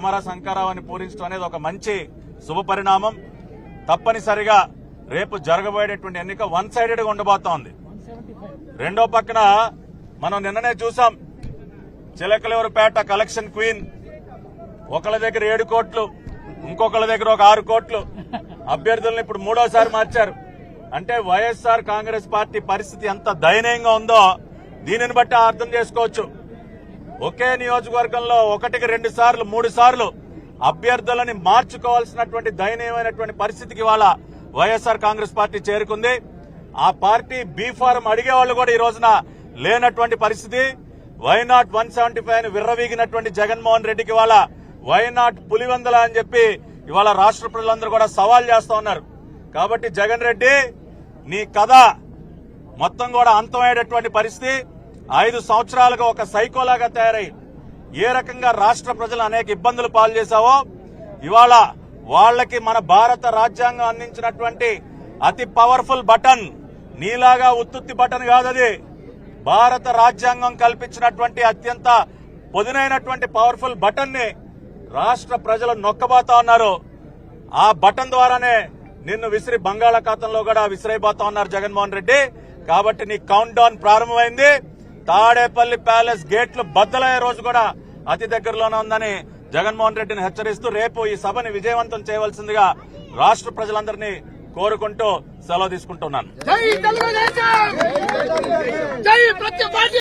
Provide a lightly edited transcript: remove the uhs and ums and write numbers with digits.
అమర శంకరావుని పూరించడం అనేది ఒక మంచి శుభపరిణామం. తప్పనిసరిగా రేపు జరగబోయేటువంటి ఎన్నిక వన్ సైడెడ్ గా ఉండబోతోంది. రెండో పక్కన మనం నిన్ననే చూసాం, చిలకలూరుపేట కలెక్షన్ క్వీన్ ఒకళ్ళ దగ్గర 7 కోట్లు, ఇంకొకళ్ళ దగ్గర ఒక 6 కోట్లు. అభ్యర్థులను ఇప్పుడు మూడోసారి మార్చారు. అంటే వైఎస్ఆర్ కాంగ్రెస్ పార్టీ పరిస్థితి ఎంత దయనీయంగా ఉందో దీనిని బట్టి అర్థం చేసుకోవచ్చు. ఒకే నియోజకవర్గంలో 1కి 2 సార్లు 3 సార్లు అభ్యర్థులని మార్చుకోవాల్సినటువంటి దయనీయమైనటువంటి పరిస్థితికి ఇవాళ వైఎస్ఆర్ కాంగ్రెస్ పార్టీ చేరుకుంది. ఆ పార్టీ బీఫారం అడిగేవాళ్లు కూడా ఈ రోజున లేనటువంటి పరిస్థితి. వైనాట్ 175 ని విర్రవీగినటువంటి జగన్మోహన్ రెడ్డికి ఇవాళ వైనాట్ పులివెందల అని చెప్పి ఇవాళ రాష్ట్ర ప్రజలందరూ కూడా సవాల్ చేస్తా ఉన్నారు. కాబట్టి జగన్ రెడ్డి నీ కథ మొత్తం కూడా అంతమయ్యేటటువంటి పరిస్థితి. 5 సంవత్సరాలుగా ఒక సైకోలాగా తయారై ఏ రకంగా రాష్ట్ర ప్రజలు అనేక ఇబ్బందులు పాలు చేశావో ఇవాళ వాళ్లకి మన భారత రాజ్యాంగం అందించినటువంటి అతి పవర్ఫుల్ బటన్, నీలాగా ఉత్తుత్తి బటన్ కాదది, భారత రాజ్యాంగం కల్పించినటువంటి అత్యంత పొదునైనటువంటి పవర్ఫుల్ బటన్ ని రాష్ట్ర ప్రజలు నొక్కబోతా ఉన్నారు. ఆ బటన్ ద్వారానే నిన్ను విసిరి బంగాళాఖాతంలో కూడా విసిరైపోతా ఉన్నారు జగన్మోహన్ రెడ్డి. కాబట్టి నీ కౌంట్ డౌన్ ప్రారంభమైంది. తాడేపల్లి ప్యాలెస్ గేట్లు బద్దలయ్యే రోజు కూడా అతి దగ్గరలోనే ఉందని జగన్మోహన్ రెడ్డిని హెచ్చరిస్తూ రేపు ఈ సభని విజయవంతం చేయవలసిందిగా రాష్ట్ర ప్రజలందరినీ కోరుకుంటూ సెలవు తీసుకుంటున్నాను.